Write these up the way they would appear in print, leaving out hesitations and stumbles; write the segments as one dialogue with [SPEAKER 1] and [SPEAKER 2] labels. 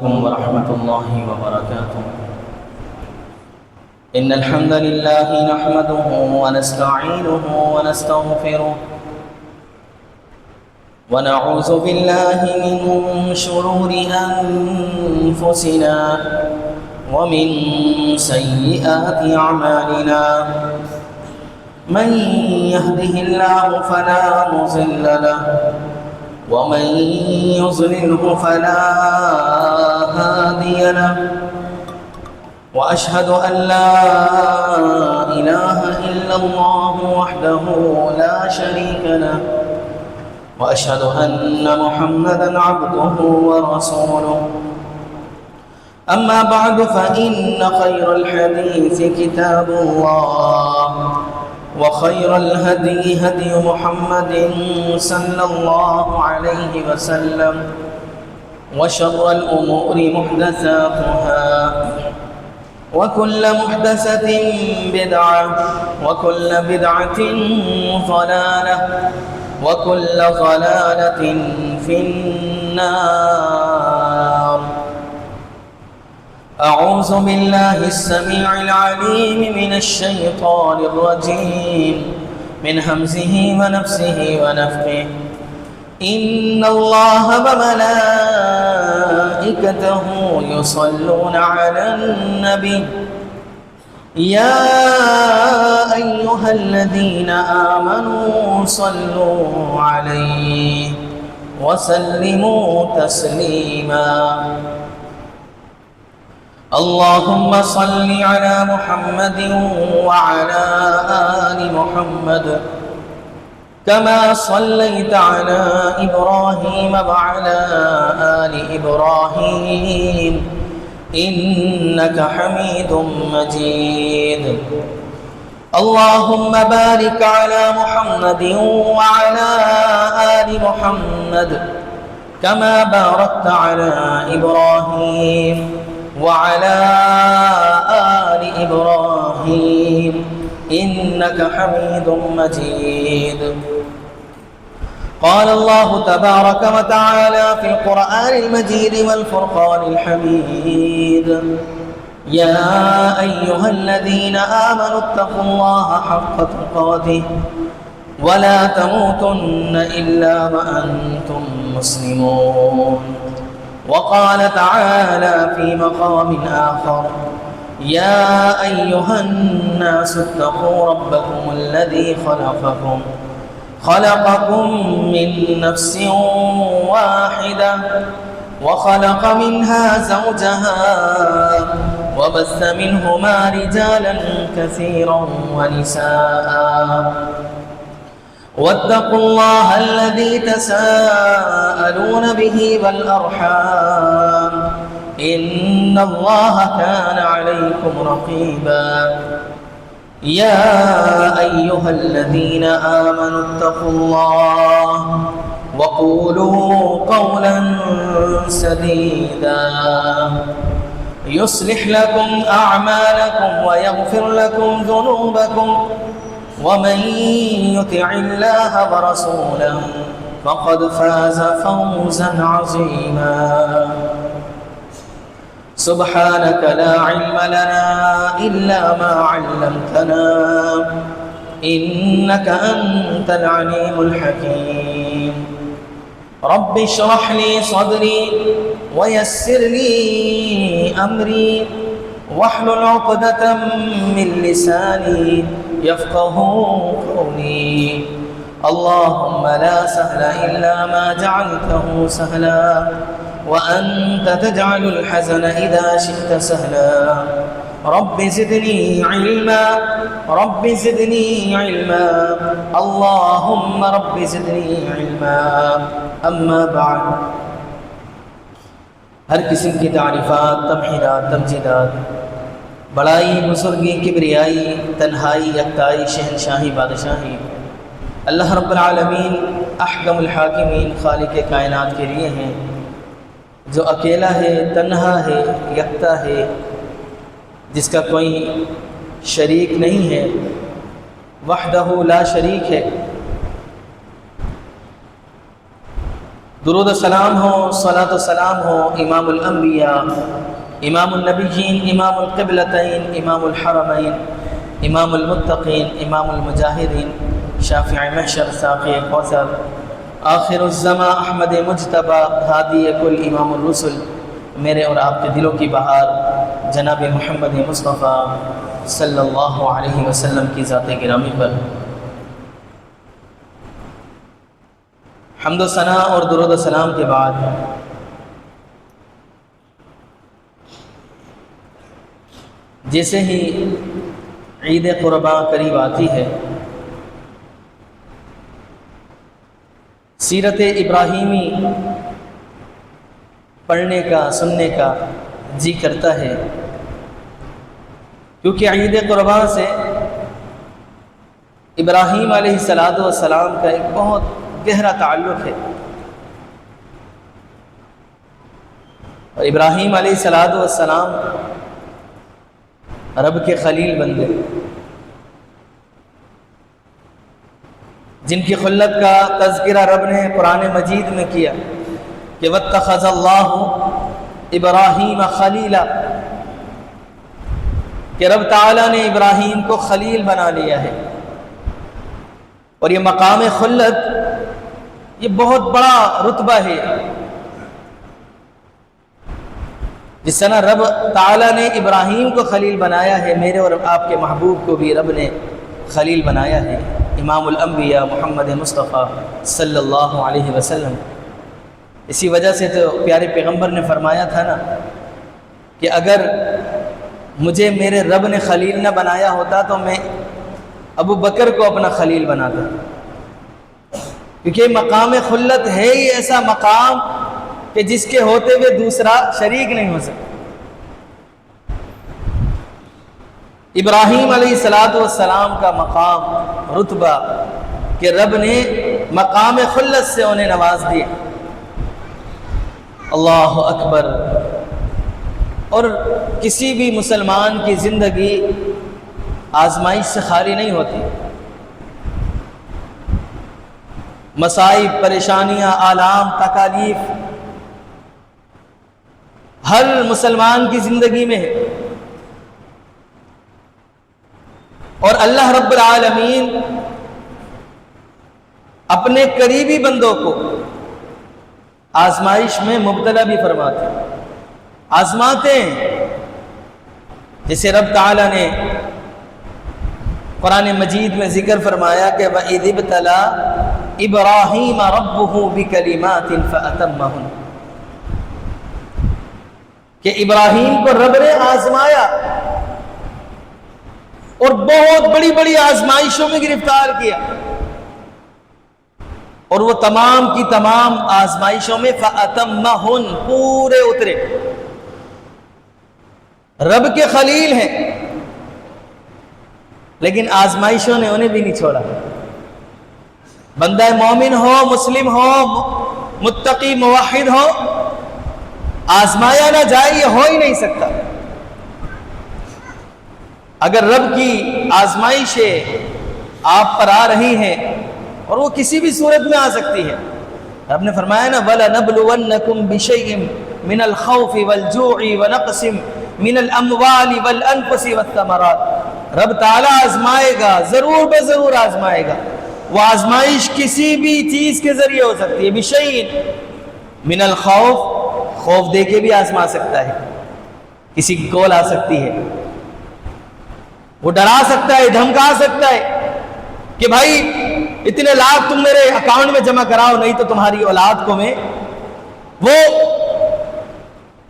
[SPEAKER 1] ورحمة الله وبركاته. إن الحمد لله نحمده ونستعينه ونستغفره ونعوذ بالله من شرور أنفسنا ومن سيئات أعمالنا. من يهده الله فلا مضل له ومن يضلله فلا هادي له. وأشهد أن لا إله إلا الله وحده لا شريك له وأشهد أن محمدا عبده ورسوله. أما بعد فإن خير الحديث كتاب الله وخير الهدي هدي محمد صلى الله عليه وسلم وشر الأمور محدثاتها وكل محدثة بدعة وكل بدعة ضلالة وكل ضلالة في النار. أعوذ بالله السميع العليم من الشيطان الرجيم من همزه ونفسه ونفخه. إن الله وملائكته يصلون على النبي يا أيها الذين آمنوا صلوا عليه وسلموا تسليما. اللهم صل على محمد وعلى آل محمد كما صليت على إبراهيم وعلى آل إبراهيم إنك حميد مجيد. اللهم بارك على محمد وعلى آل محمد كما باركت على إبراهيم وعلى آل إبراهيم إنك حميد مجيد. قال الله تبارك وتعالى في القرآن المجيد والفرقان الحميد. يا أيها الذين آمنوا اتقوا الله حق تقاته ولا تموتن إلا وأنتم مسلمون. وقال تعالى في مقام آخر. يا أيها الناس اتقوا ربكم الذي خلقكم من نفس واحدة وخلق منها زوجها وبث منهما رجالا كثيرا ونساء واتقوا الله الذي تساءلون به والأرحام إن الله كان عليكم رقيبا. يا أيها الذين آمنوا اتقوا الله وقولوا قولا سديدا يصلح لكم أعمالكم ويغفر لكم ذنوبكم ومن يطع الله ورسوله فقد فاز فوزا عظيما. سبحانك لا علم لنا إلا ما علمتنا إنك أنت العليم الحكيم. رب اشرح لي صدري ويسر لي أمري واحلل عقدة من لساني يفقه قولي. اللهم لا سهل إلا ما جعلته سهلا وأنت تجعل الحزن إذا شئت سهلا. رب زدني علما رب زدني علما اللهم رب زدني علما. أما بعد. ہر قسم کی تعریفات، تمحیدات، تمجیدات، بڑائی، بزرگی، کبریائی، تنہائی، یکتائی، شہنشاہی، بادشاہی اللہ رب العالمین احکم الحاکمین خالق کائنات کے لیے ہیں، جو اکیلا ہے، تنہا ہے، یکتا ہے، جس کا کوئی شریک نہیں ہے، وحدہ لا شریک ہے. درود و سلام ہو، صلاۃ و سلام ہو امام الانبیاء، امام النبیین، امام القبلتین، امام الحرمین، امام المتقین، امام المجاہدین، شافع محشر، ساقی کوثر، آخر الزمان، احمد مجتبی، ہادی کل، امام الرسل، میرے اور آپ کے دلوں کی بہار جناب محمد مصطفیٰ صلی اللہ علیہ وسلم کی ذات گرامی پر حمد و ثنا اور درود و سلام کے بعد جیسے ہی عید قرباں قریب آتی ہے، سیرت ابراہیمی پڑھنے کا، سننے کا جی کرتا ہے، کیونکہ عید قرباں سے ابراہیم علیہ السلام کا ایک بہت گہرا تعلق ہے، اور ابراہیم علیہ السلام رب کے خلیل بندے، جن کی خلت کا تذکرہ رب نے قرآن مجید میں کیا کہ واتخذ اللہ ابراہیم خلیلا، کہ رب تعالیٰ نے ابراہیم کو خلیل بنا لیا ہے۔ اور یہ مقام خلت یہ بہت بڑا رتبہ ہے، جس طرح رب تعالیٰ نے ابراہیم کو خلیل بنایا ہے، میرے اور آپ کے محبوب کو بھی رب نے خلیل بنایا ہے، امام الانبیاء محمد مصطفیٰ صلی اللہ علیہ وسلم۔ اسی وجہ سے تو پیارے پیغمبر نے فرمایا تھا نا کہ اگر مجھے میرے رب نے خلیل نہ بنایا ہوتا تو میں ابو بکر کو اپنا خلیل بناتا، کیونکہ مقام خلت ہے ہی ایسا مقام کہ جس کے ہوتے ہوئے دوسرا شریک نہیں ہو سکتا۔ ابراہیم علیہ السلام کا مقام، رتبہ کہ رب نے مقام خلت سے انہیں نواز دیا، اللہ اکبر۔ اور کسی بھی مسلمان کی زندگی آزمائش سے خالی نہیں ہوتی، مصائب، پریشانیاں، آلام، تکالیف ہر مسلمان کی زندگی میں ہے، اور اللہ رب العالمین اپنے قریبی بندوں کو آزمائش میں مبتلا بھی فرماتے ہیں، آزماتے ہیں۔ جیسے رب تعالیٰ نے قرآن مجید میں ذکر فرمایا کہ وَإِذِ ابْتَلَىٰ إِبْرَاهِيمَ رَبُّهُ بِكَلِمَاتٍ فَأَتَمَّهُنَّ، کہ ابراہیم کو رب نے آزمایا اور بہت بڑی بڑی آزمائشوں میں گرفتار کیا، اور وہ تمام کی تمام آزمائشوں میں فَأَتَمَّهُنَّ پورے اترے۔ رب کے خلیل ہیں، لیکن آزمائشوں نے انہیں بھی نہیں چھوڑا۔ بندہ مومن ہو، مسلم ہو، متقی، موحد ہو، آزمایا نہ جائے یہ ہو ہی نہیں سکتا۔ اگر رب کی آزمائشیں آپ پر آ رہی ہیں، اور وہ کسی بھی صورت میں آ سکتی ہے، رب نے فرمایا نا وَلَنَبْلُوَنَّكُمْ بِشَيْءٍ مِّنَ الْخَوْفِ وَالْجُوعِ وَنَقْصٍ مِّنَ الْأَمْوَالِ وَالْأَنفُسِ وَالثَّمَرَاتِ، رب تعالیٰ آزمائے گا، ضرور بے ضرور آزمائے گا۔ وہ آزمائش کسی بھی چیز کے ذریعے ہو سکتی ہے، بِشَيْءٍ مِّنَ الْخَوْفِ، خوف دے کے بھی آزما سکتا ہے، کسی کی کال آ سکتی ہے، وہ ڈرا سکتا ہے، دھمکا سکتا ہے کہ بھائی اتنے لاکھ تم میرے اکاؤنٹ میں جمع کراؤ، نہیں تو تمہاری اولاد کو میں وہ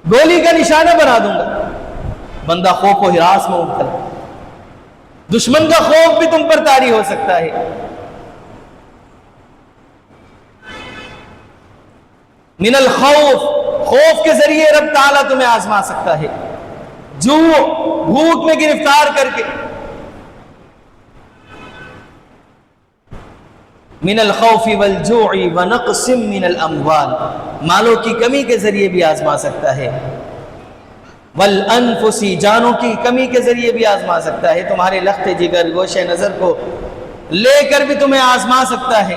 [SPEAKER 1] گولی کا نشانہ بنا دوں گا۔ بندہ خوف و ہراس میں مبتلا، دشمن کا خوف بھی تم پر طاری ہو سکتا ہے۔ من الخوف، خوف کے ذریعے رب تعالیٰ تمہیں آزما سکتا ہے، جوع، بھوک میں گرفتار کر کے، من الخوف والجوع ونقص من الاموال، مالوں کی کمی کے ذریعے بھی آزما سکتا ہے، والانفس، جانوں کی کمی کے ذریعے بھی آزما سکتا ہے، تمہارے لخت جگر، گوشہ نظر کو لے کر بھی تمہیں آزما سکتا ہے،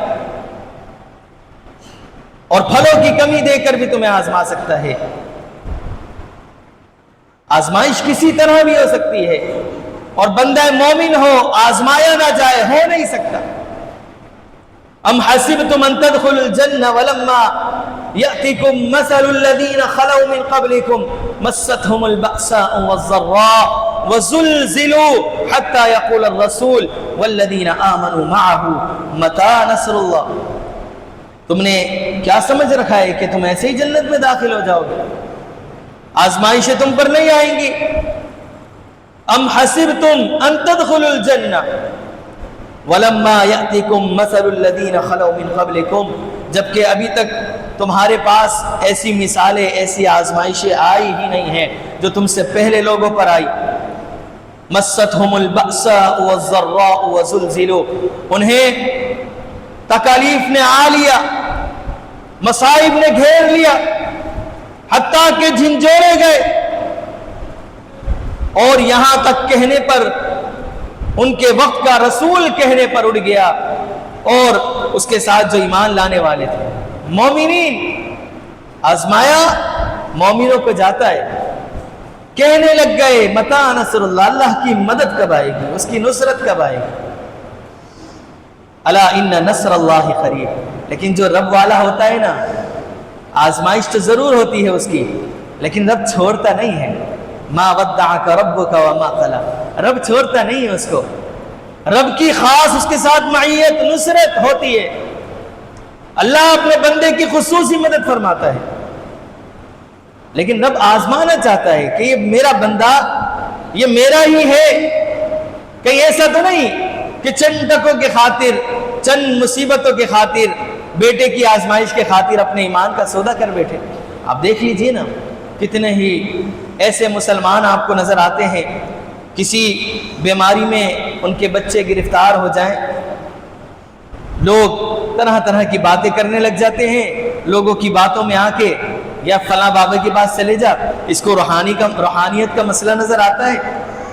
[SPEAKER 1] اور پھلوں کی کمی دے کر بھی تمہیں آزما سکتا ہے۔ آزمائش کسی طرح بھی ہو سکتی ہے، اور بندہ مومن ہو آزمایا نہ جائے ہو نہیں سکتا۔ ام حسبتم ان تدخلوا الجنہ ولما یأتکم مثل الذین خلوا من قبلکم مستهم البأساء والضراء وزلزلوا حتى يقول الرسول والذین آمنوا معه متى نصر اللہ۔ تم نے کیا سمجھ رکھا ہے کہ تم ایسے ہی جنت میں داخل ہو جاؤ گے؟ آزمائشیں تم پر نہیں آئیں گی۔ ام حسبتم ان تدخلوا الجنہ ولما یأتکم مثل الذین خلوا من قبلکم، جبکہ ابھی تک تمہارے پاس ایسی مثالیں، ایسی آزمائشیں آئی ہی نہیں ہیں جو تم سے پہلے لوگوں پر آئی۔ مستهم البأساء والضراء وزلزلوا، انہیں تکالیف نے آ لیا، مصائب نے گھیر لیا، حتیٰ کہ جھنجھوڑے گئے، اور یہاں تک کہنے پر ان کے وقت کا رسول کہنے پر اڑ گیا، اور اس کے ساتھ جو ایمان لانے والے تھے مومنین۔ آزمایا مومنوں کو جاتا ہے، کہنے لگ گئے متى نصر اللہ، اللہ کی مدد کب آئے گی، اس کی نصرت کب آئے گی۔ الا ان نصر اللہ قریب، لیکن جو رب والا ہوتا ہے نا، آزمائش تو ضرور ہوتی ہے اس کی، لیکن رب چھوڑتا نہیں ہے۔ ما ودعک ربک وما قلی، رب چھوڑتا نہیں ہے اس کو، رب کی خاص اس کے ساتھ معیت نصرت ہوتی ہے۔ اللہ اپنے بندے کی خصوصی مدد فرماتا ہے، لیکن رب آزمانا چاہتا ہے کہ یہ میرا بندہ، یہ میرا ہی ہے، کہیں ایسا تو نہیں کہ چند ٹکوں کے خاطر، چند مصیبتوں کے خاطر، بیٹے کی آزمائش کے خاطر اپنے ایمان کا سودا کر بیٹھے۔ آپ دیکھ لیجئے نا، کتنے ہی ایسے مسلمان آپ کو نظر آتے ہیں، کسی بیماری میں ان کے بچے گرفتار ہو جائیں، لوگ طرح طرح کی باتیں کرنے لگ جاتے ہیں، لوگوں کی باتوں میں آ کے یا فلاں بابا کے پاس چلے جا، اس کو روحانیت کا مسئلہ نظر آتا ہے،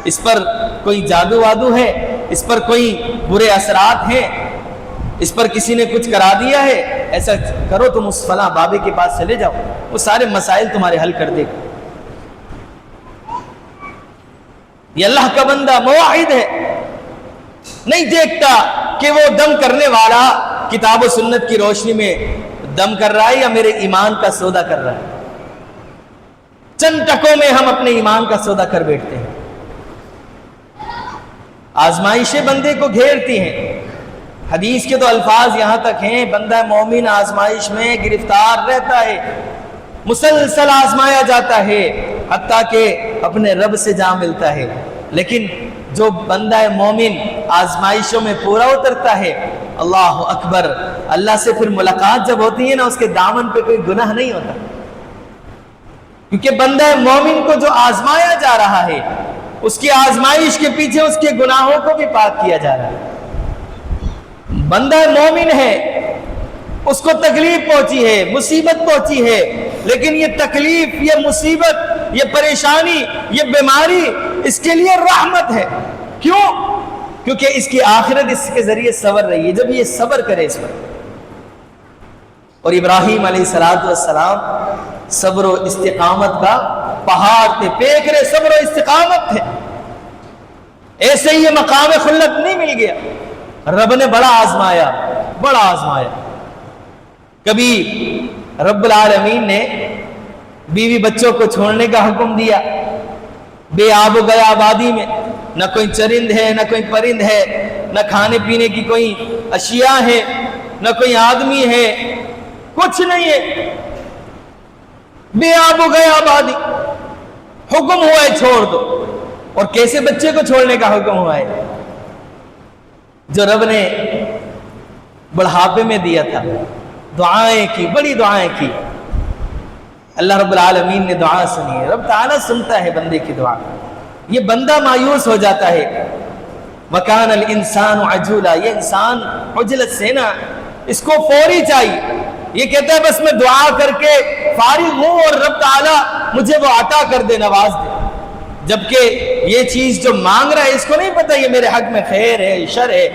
[SPEAKER 1] اس پر کوئی جادو وادو ہے، اس پر کوئی برے اثرات ہیں، اس پر کسی نے کچھ کرا دیا ہے، ایسا کرو تم اس فلاں بابے کے پاس چلے جاؤ، وہ سارے مسائل تمہارے حل کر دے گا۔ یہ اللہ کا بندہ موحد ہے، نہیں دیکھتا کہ وہ دم کرنے والا کتاب و سنت کی روشنی میں دم کر رہا ہے یا میرے ایمان کا سودا کر رہا ہے۔ چند ٹکوں میں ہم اپنے ایمان کا سودا کر بیٹھتے ہیں۔ آزمائشیں بندے کو گھیرتی ہیں، حدیث کے تو الفاظ یہاں تک ہیں، بندہ مومن آزمائش میں گرفتار رہتا ہے، مسلسل آزمایا جاتا ہے، حتیٰ کہ اپنے رب سے جا ملتا ہے۔ لیکن جو بندہ مومن آزمائشوں میں پورا اترتا ہے، اللہ اکبر، اللہ سے پھر ملاقات جب ہوتی ہے نا، اس کے دامن پہ کوئی گناہ نہیں ہوتا، کیونکہ بندہ مومن کو جو آزمایا جا رہا ہے، اس کی آزمائش کے پیچھے اس کے گناہوں کو بھی پاک کیا جا رہا ہے۔ بندہ مومن ہے، اس کو تکلیف پہنچی ہے، مصیبت پہنچی ہے، لیکن یہ تکلیف، یہ مصیبت، یہ پریشانی، یہ بیماری اس کے لیے رحمت ہے۔ کیوں؟ کیونکہ اس کی آخرت اس کے ذریعے صبر رہی ہے، جب یہ صبر کرے اس پر۔ اور ابراہیم علیہ السلام صبر و استقامت کا پہاڑ تھے، پیکرے صبر و استقامت تھے، ایسے ہی یہ مقام خلت نہیں مل گیا، رب نے بڑا آزمایا، بڑا آزمایا۔ کبھی رب العالمین نے بیوی بچوں کو چھوڑنے کا حکم دیا، بے آب و گیا آبادی میں، نہ کوئی چرند ہے، نہ کوئی پرند ہے، نہ کھانے پینے کی کوئی اشیاء ہے، نہ کوئی آدمی ہے، کچھ نہیں ہے، بے آب و گیا آبادی، حکم ہوا ہے چھوڑ دو۔ اور کیسے بچے کو چھوڑنے کا حکم ہوا ہے؟ جو رب نے بڑھاپے میں دیا تھا، دعائیں کی، بڑی دعائیں کی، اللہ رب العالمین نے دعا سنی ہے، رب تعالیٰ سنتا ہے بندے کی دعا۔ یہ بندہ مایوس ہو جاتا ہے، وَكَانَ الْإِنسَانُ عَجُولًا، یہ انسان عجلت سے نا، اس کو فوری چاہیے، یہ کہتا ہے بس میں دعا کر کے فارغ ہوں اور رب تعالیٰ مجھے وہ عطا کر دے، نواز دے، جبکہ یہ چیز جو مانگ رہا ہے اس کو نہیں پتہ یہ میرے حق میں خیر ہے شر ہے،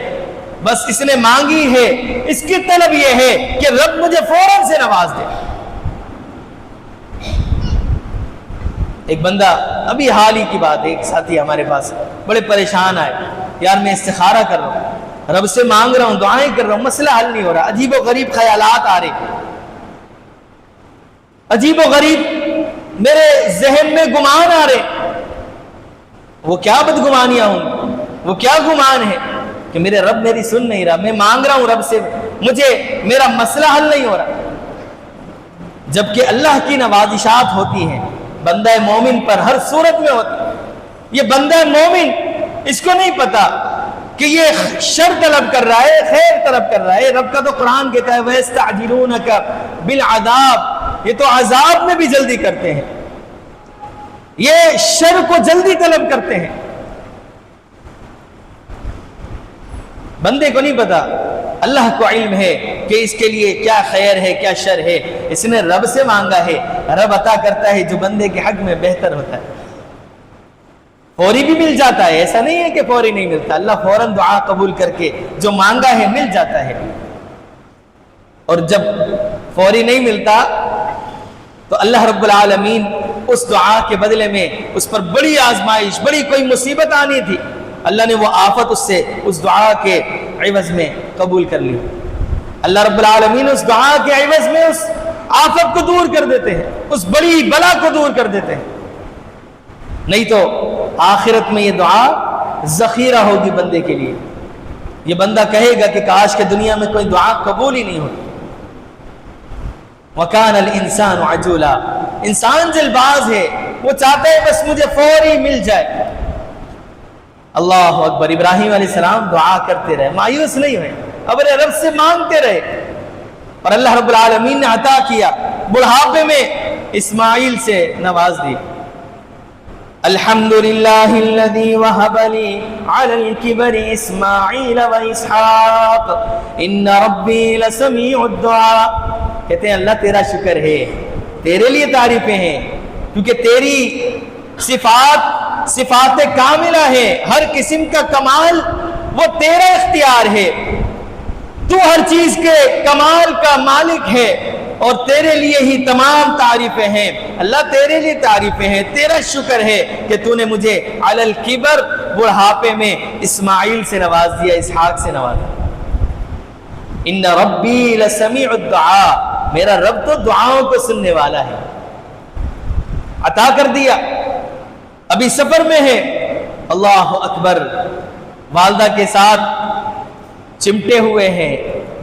[SPEAKER 1] بس اس نے مانگی ہے، اس کی طلب یہ ہے کہ رب مجھے فوراً سے نواز دے۔ ایک بندہ، ابھی حال ہی کی بات ہے، ایک ساتھی ہمارے پاس بڑے پریشان آئے، یار میں استخارہ کر رہا ہوں، رب سے مانگ رہا ہوں، دعائیں کر رہا ہوں، مسئلہ حل نہیں ہو رہا، عجیب و غریب خیالات آ رہے، عجیب و غریب میرے ذہن میں گمان آ رہے۔ وہ کیا بدگمانیاں ہوں، وہ کیا گمان ہے کہ میرے رب میری سن نہیں رہا، میں مانگ رہا ہوں رب سے، مجھے میرا مسئلہ حل نہیں ہو رہا۔ جبکہ اللہ کی نوازشات ہوتی ہیں بندہ مومن پر ہر صورت میں ہوتی۔ یہ بندہ مومن، اس کو نہیں پتا کہ یہ شر طلب کر رہا ہے، خیر طلب کر رہا ہے۔ رب کا تو قرآن کہتا ہے وَيَسْتَعْجِلُونَكَ بِالْعَذَابِ، یہ تو عذاب میں بھی جلدی کرتے ہیں، یہ شر کو جلدی طلب کرتے ہیں۔ بندے کو نہیں پتا، اللہ کو علم ہے کہ اس کے لیے کیا خیر ہے کیا شر ہے، اس نے رب سے مانگا ہے، رب عطا کرتا ہے جو بندے کے حق میں بہتر ہوتا ہے۔ فوری بھی مل جاتا ہے، ایسا نہیں ہے کہ فوری نہیں ملتا، اللہ فوراً دعا قبول کر کے جو مانگا ہے مل جاتا ہے۔ اور جب فوری نہیں ملتا تو اللہ رب العالمین اس دعا کے بدلے میں اس پر بڑی آزمائش، بڑی کوئی مصیبت آنی تھی، اللہ نے وہ آفت اس دعا کے عوض میں قبول کر لی۔ اللہ رب العالمین اس دعا کے عوض میں اس آفت کو دور کر دیتے ہیں، اس بڑی بلا کو دور کر دیتے ہیں۔ نہیں تو آخرت میں یہ دعا ذخیرہ ہوگی بندے کے لیے، یہ بندہ کہے گا کہ کاش کہ دنیا میں کوئی دعا قبول ہی نہیں ہوتی۔ وَكَانَ الْإِنسَانُ عَجُولًا، انسان جلباز ہے، وہ چاہتا ہے بس مجھے فوری مل جائے۔ اللہ اکبر، ابراہیم علیہ السلام دعا کرتے رہے، مایوس نہیں ہوئے، اپنے رب سے مانگتے رہے، اور اللہ رب العالمین نے عطا کیا، بڑھاپے میں اسماعیل سے نواز دی۔ الحمدللہ الذی وہب لی علی الکبر اسماعیل و اسحاق ان ربی لسمیع الدعاء۔ کہتے ہیں اللہ تیرا شکر ہے، تیرے لیے تعریفیں ہیں، کیونکہ تیری صفات کاملہ ہے، ہر قسم کا کمال وہ تیرا اختیار ہے، تو ہر چیز کے کمال کا مالک ہے، اور تیرے لیے ہی تمام تعریفیں ہیں۔ اللہ تیرے لیے تعریفیں ہیں، تیرا شکر ہے کہ تو نے مجھے علی الکبر، بڑھاپے میں اسماعیل سے نواز دیا، اسحاق سے نواز دیا۔ ان ربی لسمیع الدعاء، میرا رب تو دعاؤں کو سننے والا ہے، عطا کر دیا۔ ابھی سفر میں ہے، اللہ اکبر، والدہ کے ساتھ چمٹے ہوئے ہیں،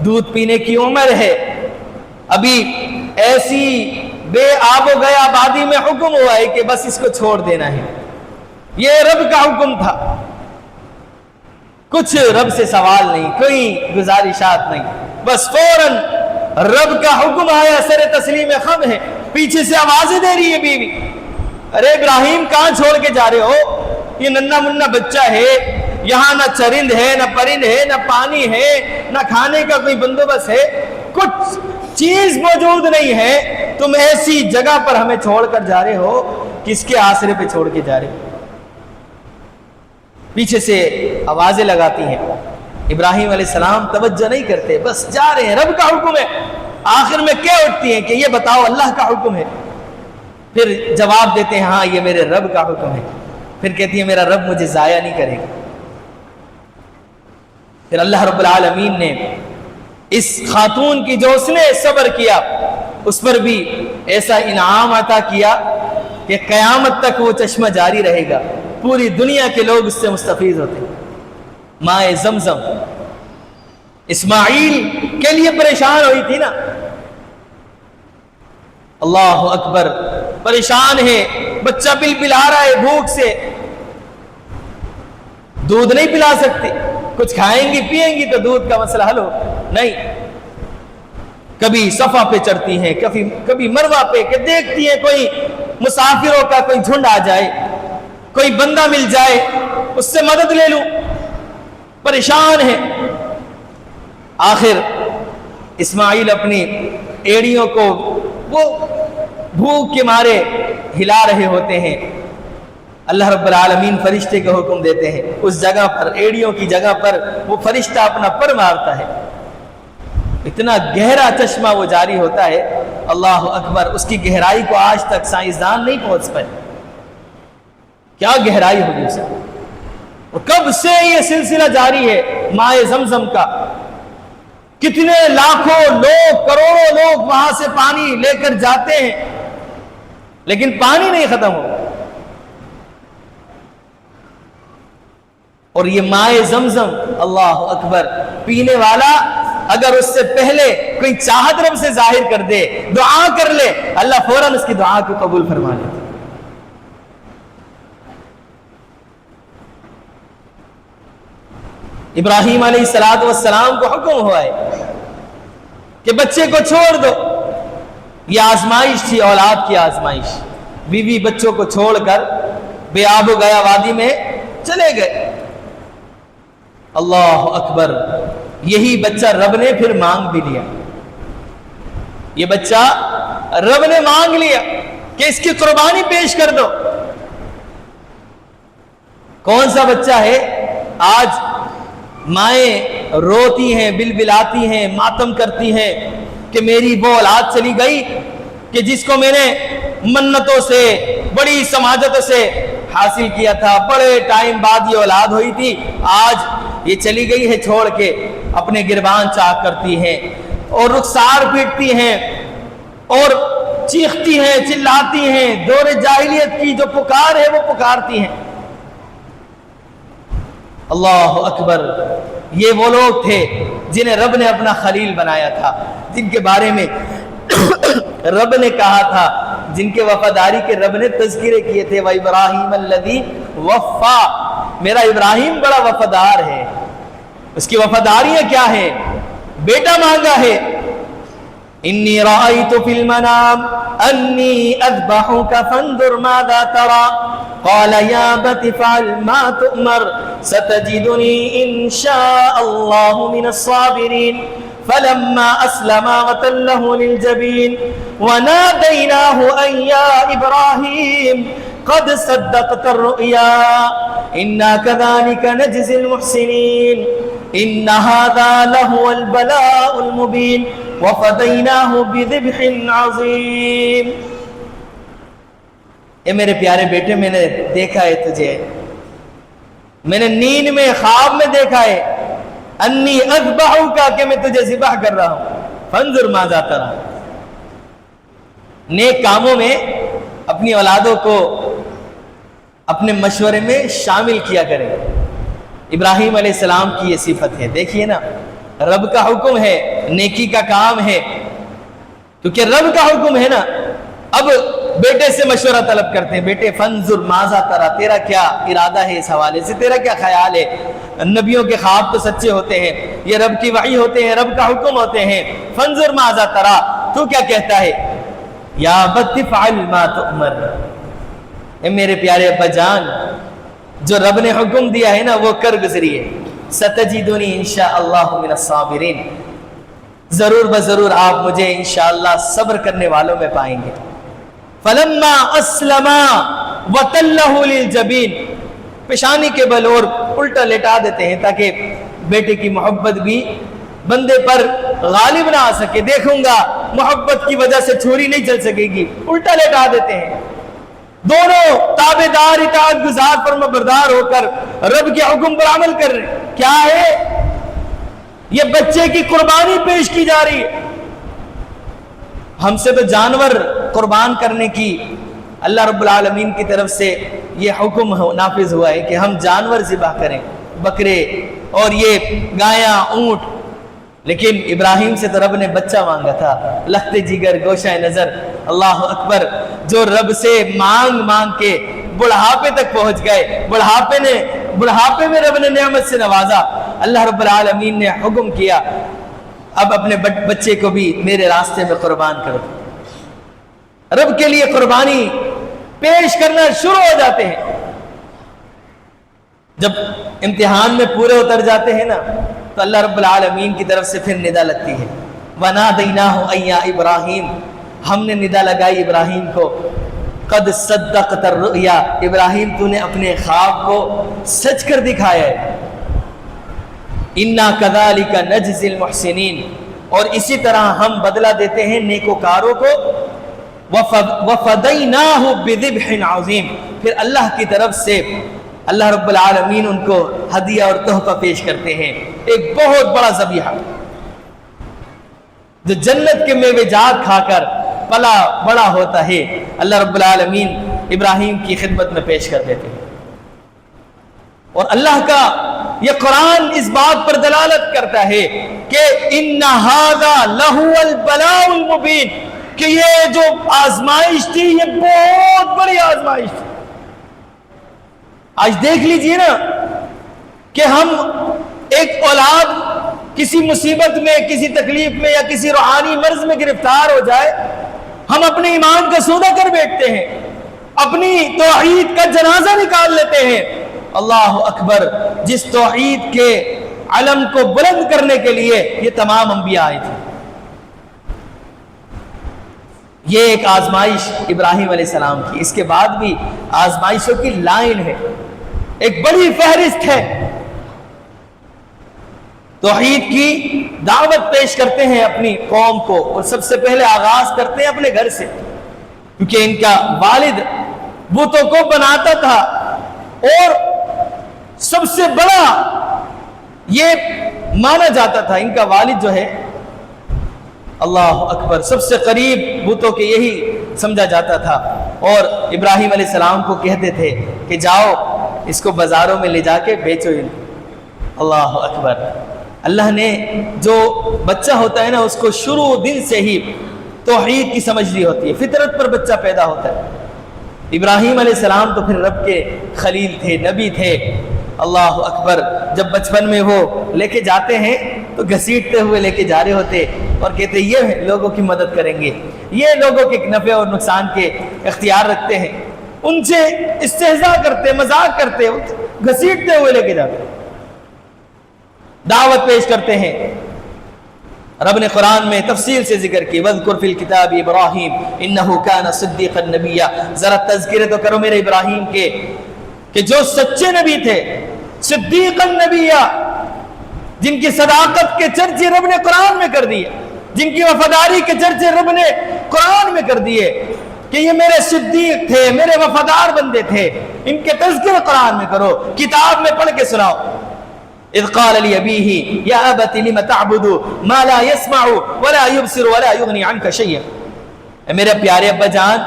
[SPEAKER 1] دودھ پینے کی عمر ہے، ابھی ایسی بے آب و گیا آبادی میں حکم ہوا ہے کہ بس اس کو چھوڑ دینا ہے، یہ رب کا حکم تھا، کچھ رب سے سوال نہیں، کوئی گزارشات نہیں، بس فوراً رب کا حکم آیا، سر تسلیم خم ہے، پیچھے سے آوازیں دے رہی ہے بیوی، ارے ابراہیم کہاں چھوڑ کے جا رہے ہو، یہ ننھا منھا بچہ ہے، یہاں نہ چرند ہے نہ پرند ہے نہ پانی ہے نہ کھانے کا کوئی بندوبست ہے، کچھ چیز موجود نہیں ہے، تم ایسی جگہ پر ہمیں چھوڑ کر جا رہے ہو، کس کے آسرے پہ چھوڑ کے جا رہے ہو؟ پیچھے سے آوازیں لگاتی ہیں، ابراہیم علیہ السلام توجہ نہیں کرتے، بس جا رہے ہیں، رب کا حکم ہے، آخر میں کیا اٹھتی ہیں کہ یہ بتاؤ اللہ کا حکم ہے، پھر جواب دیتے ہیں ہاں یہ میرے رب کا حکم ہے، پھر کہتی ہے میرا رب مجھے ضائع نہیں کرے گا۔ پھر اللہ رب العالمین نے اس خاتون کی جو اس نے صبر کیا، اس پر بھی ایسا انعام عطا کیا کہ قیامت تک وہ چشمہ جاری رہے گا، پوری دنیا کے لوگ اس سے مستفید ہوتے ہیں۔ مائے زمزم اسماعیل کے لیے پریشان ہوئی تھی نا، اللہ اکبر، پریشان ہے، بچہ پل پلا رہا ہے بھوک سے، دودھ نہیں پلا سکتی، کچھ کھائیں گی پیئیں گی تو دودھ کا مسئلہ حل ہو نہیں، کبھی صفا پہ چڑھتی ہیں، کبھی مروہ پہ، کہ دیکھتی ہیں کوئی مسافروں کا کوئی جھنڈ آ جائے، کوئی بندہ مل جائے، اس سے مدد لے لوں، پریشان ہے۔ آخر اسماعیل اپنی ایڑیوں کو وہ بھوک کے مارے ہلا رہے ہوتے ہیں، اللہ رب العالمین فرشتے کو حکم دیتے ہیں، اس جگہ پر، ایڑیوں کی جگہ پر وہ فرشتہ اپنا پر مارتا ہے، اتنا گہرا چشمہ وہ جاری ہوتا ہے، اللہ اکبر، اس کی گہرائی کو آج تک سائنسدان نہیں پہنچ پائے، کیا گہرائی ہوگی اسے، اور کب سے یہ سلسلہ جاری ہے مائے زمزم کا، کتنے لاکھوں لوگ، کروڑوں لوگ وہاں سے پانی لے کر جاتے ہیں، لیکن پانی نہیں ختم ہو، اور یہ مائے زمزم اللہ اکبر پینے والا اگر اس سے پہلے کوئی چاہت رب سے ظاہر کر دے، دعا کر لے، اللہ فوراً اس کی دعا کو قبول فرما لیتا۔ ابراہیم علیہ السلام کو حکم ہوا ہے کہ بچے کو چھوڑ دو، یہ آزمائش تھی، اولاد کی آزمائش، بیوی بچوں کو چھوڑ کر بے آب و گیا وادی میں چلے گئے، اللہ اکبر، یہی بچہ رب نے پھر مانگ بھی لیا، یہ بچہ رب نے مانگ لیا کہ اس کی قربانی پیش کر دو۔ کون سا بچہ ہے آج مائیں روتی ہیں، بلبلاتی ہیں، ماتم کرتی ہیں کہ میری وہ اولاد چلی گئی کہ جس کو میں نے منتوں سے، بڑی سماجتوں سے حاصل کیا تھا، بڑے ٹائم بعد یہ اولاد ہوئی تھی، آج یہ چلی گئی ہے چھوڑ کے، اپنے گربان چاک کرتی ہیں اور رخسار پیٹتی ہیں اور چیختی ہیں، چلاتی ہیں، دور جاہلیت کی جو پکار ہے وہ پکارتی ہیں۔ اللہ اکبر، یہ وہ لوگ تھے جنہیں رب نے اپنا خلیل بنایا تھا، جن کے بارے میں رب نے کہا تھا، جن کے وفاداری کے رب نے تذکرے کیے تھے، وَإِبْرَاهِيمَ الَّذِي وَفَّى، میرا ابراہیم بڑا وفادار ہے۔ اس کی وفاداریاں کیا ہے؟ بیٹا مانگا ہے، انی رأیت فی المنام انی اذبحک فانظر ماذا ترى قال یا ابت افعل ما تؤمر ستجدنی ان شاء اللہ من الصابرین فلما اسلما وتله للجبین ونادیناه ان یا ابراہیم قد صدقت الرؤیا انا كذلك نجزي المحسنين ان هذا لهو البلاء المبين وفديناه بذبح عظيم۔ اے میرے پیارے بیٹے، میں نے دیکھا ہے تجھے، میں نے نیند میں، خواب میں دیکھا ہے، انی اذبحک، کہ میں تجھے ذبح کر رہا ہوں، فانظر ماذا ترى، نیک کاموں میں اپنی اولادوں کو اپنے مشورے میں شامل کیا کریں۔ ابراہیم علیہ السلام کی یہ صفت ہے، دیکھیے نا، رب کا حکم ہے، نیکی کا کام ہے، کیونکہ رب کا حکم ہے نا، اب بیٹے سے مشورہ طلب کرتے ہیں، بیٹے فانظر ماذا ترى، تیرا کیا ارادہ ہے اس حوالے سے، تیرا کیا خیال ہے؟ نبیوں کے خواب تو سچے ہوتے ہیں، یہ رب کی وحی ہوتے ہیں، رب کا حکم ہوتے ہیں، فانظر ماذا ترى، تو کیا کہتا ہے؟ یا ابت افعل ما تؤمر، اے میرے پیارے ابا جان، جو رب نے حکم دیا ہے نا وہ کر گزریے، ستجدنی انشاءاللہ من الصابرین، ضرور بضرور آپ مجھے انشاءاللہ صبر کرنے والوں میں پائیں گے۔ فلما اسلما وتلہ للجبین، پیشانی کے بل اور الٹا لٹا دیتے ہیں تاکہ بیٹے کی محبت بھی بندے پر غالب نہ آ سکے، دیکھوں گا محبت کی وجہ سے چھری نہیں چل سکے گی، الٹا لٹا دیتے ہیں، دونوں تابعدار، اطاعت گزار، فرما بردار ہو کر رب کے حکم پر عمل کر رہے ہیں۔ کیا ہے یہ؟ بچے کی قربانی پیش کی جا رہی ہے۔ ہم سے تو جانور قربان کرنے کی اللہ رب العالمین کی طرف سے یہ حکم نافذ ہوا ہے کہ ہم جانور ذبح کریں، بکرے اور یہ گایاں، اونٹ، لیکن ابراہیم سے تو رب نے بچہ مانگا تھا، لخت جگر، گوشہ نظر، اللہ اکبر، جو رب سے مانگ مانگ کے بڑھاپے تک پہنچ گئے، بڑھاپے میں رب نے نعمت سے نوازا، اللہ رب العالمین نے حکم کیا اب اپنے بچے کو بھی میرے راستے میں قربان کرو۔ رب کے لیے قربانی پیش کرنا شروع ہو جاتے ہیں، جب امتحان میں پورے اتر جاتے ہیں نا تو اللہ رب العالمین کی طرف سے پھر ندا لگتی ہے، وَنَادَيْنَاهُ أَن يَا إِبْرَاهِيمُ، ہم نے ندا لگائی ابراہیم کو، قد صدقت الرؤیا، ابراہیم تو نے اپنے خواب کو سچ کر دکھایا ہے. انا کذالک نجزی المحسنین، اور اسی طرح ہم بدلہ دیتے ہیں نیکوکاروں کو. وفدیناہ بذبح عظیم، پھر اللہ کی طرف سے اللہ رب العالمین ان کو ہدیہ اور تحفہ پیش کرتے ہیں، ایک بہت بڑا ذبیحہ جو جنت کے میوے جات کھا کر پلا بڑا ہوتا ہے، اللہ رب العالمین ابراہیم کی خدمت میں پیش کر دیتے ہیں. اور اللہ کا یہ قرآن اس بات پر دلالت کرتا ہے کہ ان ھذا لہو البلاء المبین، کہ یہ جو آزمائش تھی یہ بہت بڑی آزمائش تھی. آج دیکھ لیجئے نا کہ ہم ایک اولاد کسی مصیبت میں، کسی تکلیف میں یا کسی روحانی مرض میں گرفتار ہو جائے، ہم اپنے ایمان کا سودا کر بیٹھتے ہیں، اپنی توحید کا جنازہ نکال لیتے ہیں. اللہ اکبر، جس توحید کے علم کو بلند کرنے کے لیے یہ تمام انبیاء آئے تھے. یہ ایک آزمائش ابراہیم علیہ السلام کی، اس کے بعد بھی آزمائشوں کی لائن ہے، ایک بڑی فہرست ہے. توحید کی دعوت پیش کرتے ہیں اپنی قوم کو، اور سب سے پہلے آغاز کرتے ہیں اپنے گھر سے، کیونکہ ان کا والد بتوں کو بناتا تھا، اور سب سے بڑا یہ مانا جاتا تھا، ان کا والد جو ہے اللہ اکبر سب سے قریب بتوں کے یہی سمجھا جاتا تھا. اور ابراہیم علیہ السلام کو کہتے تھے کہ جاؤ اس کو بازاروں میں لے جا کے بیچو. اللہ اکبر، اللہ نے جو بچہ ہوتا ہے نا اس کو شروع دن سے ہی توحید کی سمجھ لی ہوتی ہے، فطرت پر بچہ پیدا ہوتا ہے. ابراہیم علیہ السلام تو پھر رب کے خلیل تھے، نبی تھے. اللہ اکبر، جب بچپن میں وہ لے کے جاتے ہیں تو گھسیٹتے ہوئے لے کے جا رہے ہوتے اور کہتے یہ لوگوں کی مدد کریں گے، یہ لوگوں کے نفع اور نقصان کے اختیار رکھتے ہیں. ان سے استہزاء کرتے، مذاق کرتے، گھسیٹتے ہوئے لے کے جاتے، دعوت پیش کرتے ہیں. رب نے قرآن میں تفصیل سے ذکر کی، وَذْكُرْ فِي الْكِتَابِ إِبْرَاهِيمَ إِنَّهُ كَانَ صِدِّيقًا نَبِيًّا. ذرا تذکرے تو کرو میرے ابراہیم کے کہ جو سچے نبی تھے، صدیق النبیہ، جن کی صداقت کے چرچے رب نے قرآن میں کر دیے، جن کی وفاداری کے چرچے رب نے قرآن میں کر دیے کہ یہ میرے صدیق تھے، میرے وفادار بندے تھے. ان کے تذکرے قرآن میں کرو، کتاب میں پڑھ کے سناؤ. اذ قال لأبيه يا أبت لم تعبد ما لا يسمع ولا يبصر ولا يغني عنك شيئا. میرے پیارے ابا جان،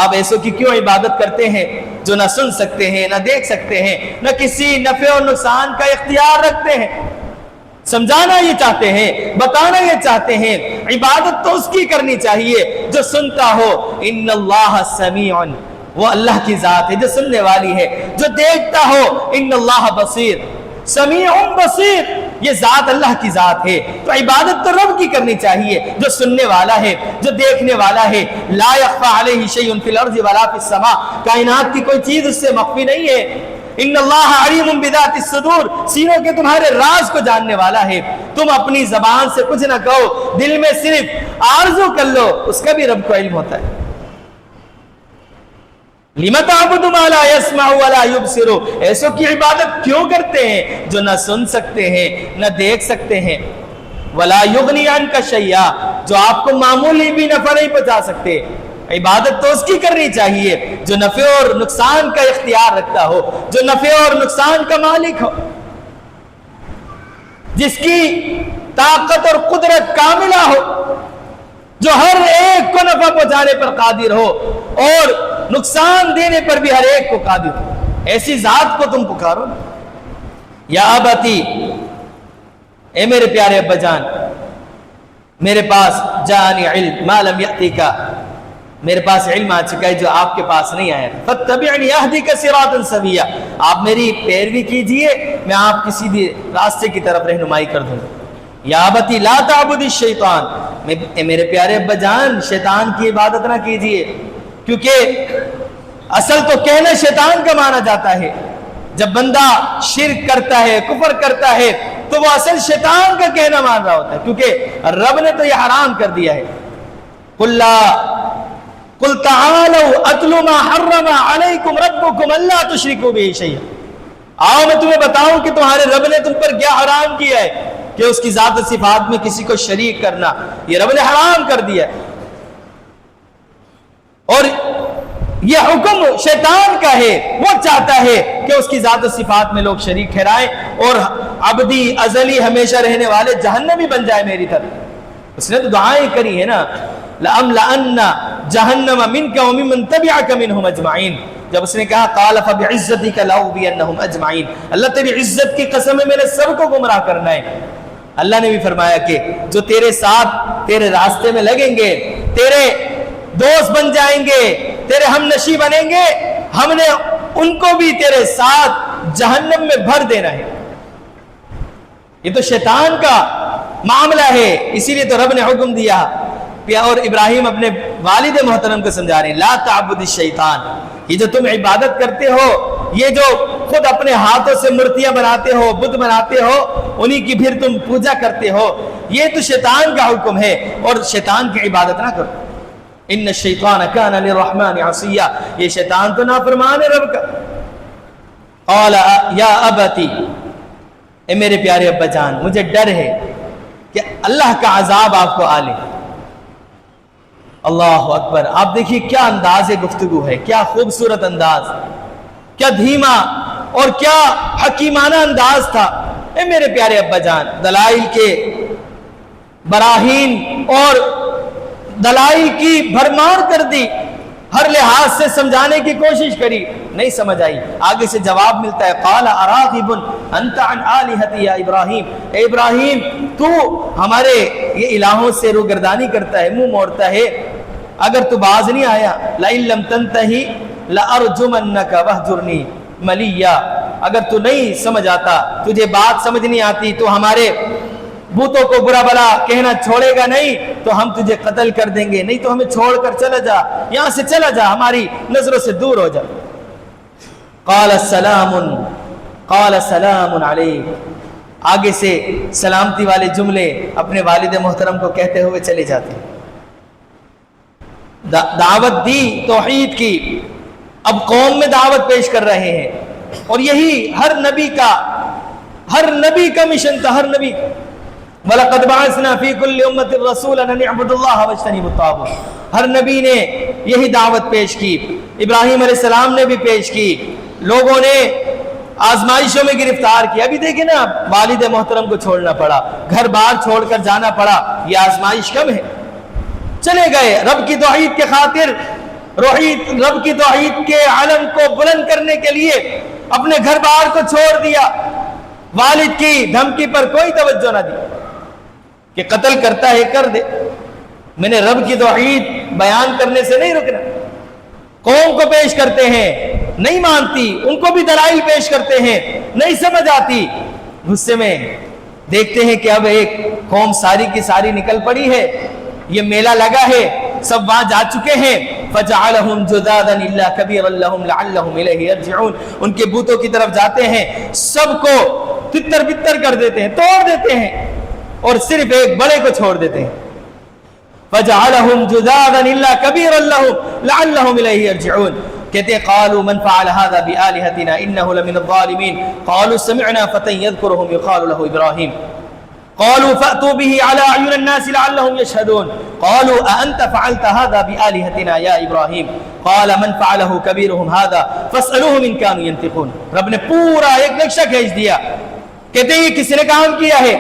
[SPEAKER 1] آپ ایسوں کی کیوں عبادت کرتے ہیں جو نہ سن سکتے ہیں، نہ دیکھ سکتے ہیں، نہ کسی نفع اور نقصان کا اختیار رکھتے ہیں. سمجھانا یہ چاہتے ہیں، بتانا یہ چاہتے ہیں، عبادت تو اس کی کرنی چاہیے جو سنتا ہو. ان اللہ سمیع، وہ اللہ کی ذات ہے جو سننے والی ہے، جو دیکھتا ہو. ان اللہ بصیر، سمیع بصیر، یہ ذات اللہ کی ذات ہے. تو عبادت تو رب کی کرنی چاہیے جو سننے والا ہے، جو دیکھنے والا ہے. لا یخفی علیہ شیء فی الارض ولا فی السماء، کائنات کی کوئی چیز اس سے مخفی نہیں ہے. ان اللہ علیم بذات الصدور، سینوں کے تمہارے راز کو جاننے والا ہے. تم اپنی زبان سے کچھ نہ کہو، دل میں صرف آرزو کر لو، اس کا بھی رب کو علم ہوتا ہے. لِمَ تَعْبُدُ مَا لَا يَسْمَعُ وَلَا يُبْصِرُ، ایسوں کی عبادت کیوں کرتے ہیں جو نہ سن سکتے ہیں نہ دیکھ سکتے ہیں. وَلَا يُغْنِي عَنْكَ شَيْئًا، جو آپ کو معمولی بھی نفع نہیں پہنچا سکتے. عبادت تو اس کی کرنی چاہیے جو نفع اور نقصان کا اختیار رکھتا ہو، جو نفع اور نقصان کا مالک ہو، جس کی طاقت اور قدرت کاملہ ہو، جو ہر ایک کو نفع پہنچانے پر قادر ہو اور نقصان دینے پر بھی ہر ایک کو قادر ہو. ایسی ذات کو تم پکارو. یا ابتی، اے میرے پیارے ابا جان، میرے پاس جانی علم ما لم یأتیک، میرے پاس علم آ چکا ہے جو آپ کے پاس نہیں آیا. فاتبعنی اہدیک صراطا سویا، آپ میری پیروی کیجئے، میں آپ کی سیدھی راستے کی طرف رہنمائی کر دوں. یا ابتی لا تعبد الشیطان، میرے پیارے ابا جان شیطان کی عبادت نہ کیجئے، کیونکہ اصل تو کہنا شیطان کا مانا جاتا ہے. جب بندہ شرک کرتا ہے، کفر کرتا ہے، تو وہ اصل شیطان کا کہنا مان رہا ہوتا ہے، کیونکہ رب نے تو یہ حرام کر دیا ہے. قل تعالوا اتل ما حرم علیکم ربکم الا تشرکوا به شیئا، آؤ میں تمہیں بتاؤں کہ تمہارے رب نے تم پر کیا حرام کیا ہے کہ اس کی ذات و صفات میں کسی کو شریک کرنا، یہ رب نے حرام کر دیا ہے۔ اور یہ حکم شیطان کا ہے، وہ چاہتا ہے کہ اس کی ذات و صفات میں لوگ شریک ٹھہرائیں اور ابدی ازلی ہمیشہ رہنے والے جہنمی بن جائے میری طرف۔ اس نے تو دعائیں کری ہے نا، لَأَمْلَأَنَّ جَهَنَّمَ مِنْكَ وَمِمَّنْ تَبِعَكَ مِنْهُمْ أَجْمَعِينَ، جب اس نے کہا قَالَ فَبِعِزَّتِكَ لَأُغْوِيَنَّهُمْ أَجْمَعِينَ، اللہ تیری عزت کی قسم ہے میں نے سب کو گمراہ کرنا ہے۔ اللہ نے بھی فرمایا کہ جو تیرے ساتھ تیرے راستے میں لگیں گے، تیرے دوست بن جائیں گے، تیرے ہم نشی بنیں گے، ہم نے ان کو بھی تیرے ساتھ جہنم میں بھر دینا ہے۔ یہ تو شیطان کا معاملہ ہے، اسی لیے تو رب نے حکم دیا۔ اور ابراہیم اپنے والد محترم کو سمجھا رہے ہیں، لا تعبد الشیطان، یہ جو تم عبادت کرتے ہو، یہ جو خود اپنے ہاتھوں سے مورتیاں بناتے ہو، بت بناتے ہو، انہی کی پھر تم پوجا کرتے ہو، یہ تو شیطان کا حکم ہے، اور شیطان کی عبادت نہ کرو۔ ان الشیطان کان للرحمن عصیا، یہ شیطان تو نافرمان ہے رب کا۔ قال یا ابتی، اے میرے پیارے ابا جان، مجھے ڈر ہے کہ اللہ کا عذاب آپ کو آلے۔ اللہ اکبر، آپ دیکھیے کیا انداز گفتگو ہے، کیا خوبصورت انداز، کیا دھیما اور کیا حکیمانہ انداز تھا۔ اے میرے پیارے ابا جان، دلائل کے براہین اور دلائل کی بھرمار کر دی، ہر لحاظ سے سمجھانے کی کوشش کری، نہیں سمجھ آئی۔ آگے سے جواب ملتا ہے، قال اراغب انت عن آلہتی یا ابراہیم، اے ابراہیم تو ہمارے یہ الہوں سے روگردانی کرتا ہے، منہ موڑتا ہے، اگر تو باز نہیں آیا، لئن لم تنتہی لارجمنک وہجرنی ملیا، اگر تو نہیں سمجھ آتا، تجھے بات سمجھ نہیں آتی، تو ہمارے بوتوں کو برا بلا کہنا چھوڑے گا نہیں تو ہم تجھے قتل کر دیں گے، نہیں تو ہمیں چھوڑ کر چلا جا، یہاں سے چلا جا، ہماری نظروں سے دور ہو جا۔ قال سلام علیک، آگے سے سلامتی والے جملے اپنے والد محترم کو کہتے ہوئے چلے جاتے۔ دعوت دی توحید کی، اب قوم میں دعوت پیش کر رہے ہیں، اور یہی ہر نبی کا مشن تھا، ہر نبی۔ وَلَقَدْ بَعَثْنَا فِي كُلِّ أُمَّةٍ رَسُولًا أَنِ اعْبُدُوا اللَّهَ وَاجْتَنِبُوا الطَّاغُوتَ، ہر نبی نے یہی دعوت پیش کی، ابراہیم علیہ السلام نے بھی پیش کی، لوگوں نے آزمائشوں میں گرفتار کیا۔ ابھی دیکھیں نا، والد محترم کو چھوڑنا پڑا، گھر بار چھوڑ کر جانا پڑا، یہ آزمائش کم ہے؟ چلے گئے رب کی توحید کے خاطر، رب کی توحید کے علم کو بلند کرنے کے لیے اپنے گھر بار کو چھوڑ دیا، والد کی دھمکی پر کوئی توجہ نہ دی کہ قتل کرتا ہے کر دے، میں نے رب کی توحید بیان کرنے سے نہیں رکنا۔ قوم کو پیش کرتے ہیں، نہیں مانتی، ان کو بھی دلائل پیش کرتے ہیں، نہیں سمجھ آتی، غصے میں دیکھتے ہیں کہ اب ایک قوم ساری کی ساری نکل پڑی ہے، یہ میلہ لگا ہے، سب وہاں جا چکے ہیں۔ فَجَعَلَهُمْ جُذَاذًا إِلَّا كَبِيرًا لَهُمْ لَعَلَّهُمْ إِلَيْهِ يَرْجِعُونَ، ان کے بتوں کی طرف جاتے ہیں، سب کو تتر بتر کر دیتے ہیں، توڑ دیتے ہیں، اور صرف ایک بڑے کو چھوڑ دیتے ہیں۔ فَجَعَلَهُمْ جُذَاذًا إِلَّا كَبِيرًا لَهُمْ لَعَلَّهُمْ إِلَيْهِ يَرْجِعُونَ، کہتے ہیں قالوا من فعل هذا بآلهتنا إنه لمن الظالمين قالوا سمعنا فتى يذكرهم يقال له إبراهيم قالوا فأتوا به على أعين الناس لعلهم يشهدون قالوا أأنت فعلت هذا بآلهتنا يا إبراهيم قال من فعله كبيرهم هذا فاسألوهم إن كانوا ينطقون۔ رب نے پورا ایک نقشہ کھینچ دیا، کہتے ہیں یہ کس نے کام کیا ہے؟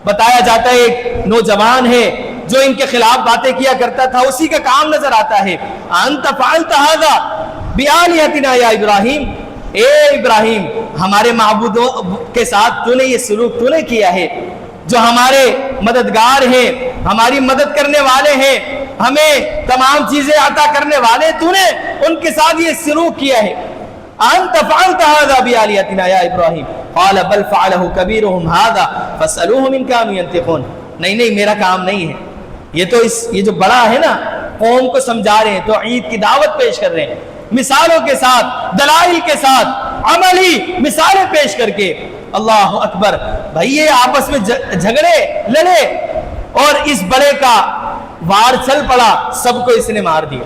[SPEAKER 1] بتایا جاتا ہے ایک نوجوان ہے جو ان کے خلاف باتیں کیا کرتا تھا، اسی کا کام نظر آتا ہے۔ أأنت فعلت هذا بآلهتنا يا إبراهيم، اے ابراہیم ہمارے معبودوں کے ساتھ تو نے یہ سلوک تو نے کیا ہے، جو ہمارے مددگار ہیں، ہماری مدد کرنے والے ہیں، ہمیں تمام چیزیں عطا کرنے والے، تو نے ان کے ساتھ یہ سلوک کیا ہے۔ أنت فعلت هذا بآلهتنا يا إبراهيم قال بل فعله كبيرهم هذا فاسألوهم إن كانوا ينطقون، نہیں میرا کام نہیں ہے، یہ جو بڑا ہے نا، قوم کو سمجھا رہے ہیں، توحید کی دعوت پیش کر رہے ہیں، مثالوں کے ساتھ، دلائل کے ساتھ، عملی مثالیں پیش کر کے۔ اللہ اکبر، بھائی یہ آپس میں جھگڑے لڑے اور اس بڑے کا وار چل پڑا، سب کو اس نے مار دیا۔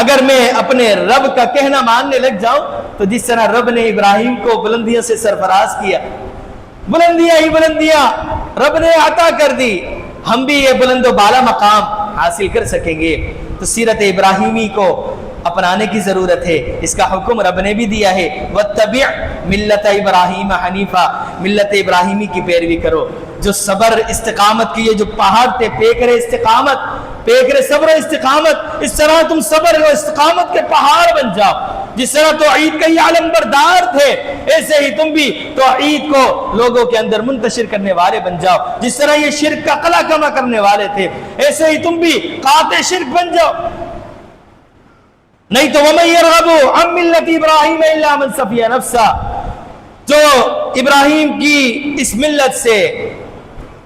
[SPEAKER 1] اگر میں اپنے رب کا کہنا ماننے لگ جاؤں تو جس طرح رب نے ابراہیم کو بلندیوں سے سرفراز کیا، بلندیاں ہی بلندیاں رب نے عطا کر دی، ہم بھی یہ بلند و بالا مقام حاصل کر سکیں گے۔ تو سیرت ابراہیمی کو اپنانے کی ضرورت ہے، اس کا حکم رب نے بھی دیا ہے، وَاتَّبِعْ مِلَّةَ إِبْرَاهِيمَ حَنِيفًا، ملت ابراہیمی کی پیروی کرو، جو صبر استقامت کی، یہ جو پہاڑ تھے پیکرے استقامت، پیکرے صبر و استقامت، اس طرح تم صبر و استقامت کے پہاڑ بن جاؤ۔ جس طرح توحید کا یہ علم بردار تھے، ایسے ہی تم بھی توحید کو لوگوں کے اندر منتشر کرنے والے بن جاؤ۔ جس طرح یہ شرک کا قلع کما کرنے والے تھے، ایسے ہی تم بھی قاطع شرک بن جاؤ۔ نہیں تو وَمَن يَرْغَبُ عَن مِّلَّةِ إِبْرَاهِيمَ إِلَّا مَن سَفِيَ نَفْسَهُ، جو ابراہیم کی اس ملت سے،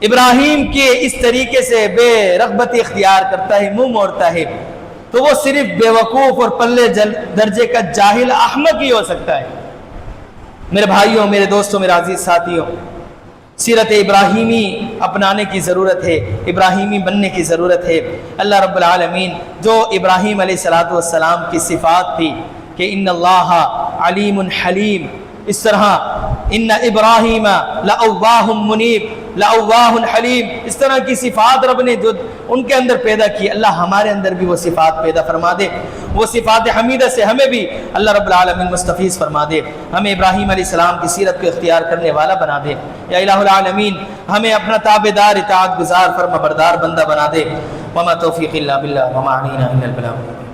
[SPEAKER 1] ابراہیم کے اس طریقے سے بے رغبتی اختیار کرتا ہے، منہ موڑتا ہے، تو وہ صرف بے وقوف اور پلے درجے کا جاہل احمق ہی ہو سکتا ہے۔ میرے بھائیوں، میرے دوستوں، میرے عزیز ساتھیوں، سیرت ابراہیمی اپنانے کی ضرورت ہے، ابراہیمی بننے کی ضرورت ہے۔ اللہ رب العالمین جو ابراہیم علیہ السلام کی صفات تھی کہ ان اللہ علیم حلیم، اس طرح ان ابراہیم لأواہ منیب، لأواہ حلیم، اس طرح کی صفات رب نے جو ان کے اندر پیدا کی، اللہ ہمارے اندر بھی وہ صفات پیدا فرما دے، وہ صفات حمیدہ سے ہمیں بھی اللہ رب العالمین مستفیض فرما دے، ہمیں ابراہیم علیہ السلام کی سیرت کو اختیار کرنے والا بنا دے۔ یا الہ العالمین ہمیں اپنا تابعدار، اطاعت گزار، فرما بردار بندہ بنا دے۔ وما توفیق الا باللہ وما علینا الا البلاغ۔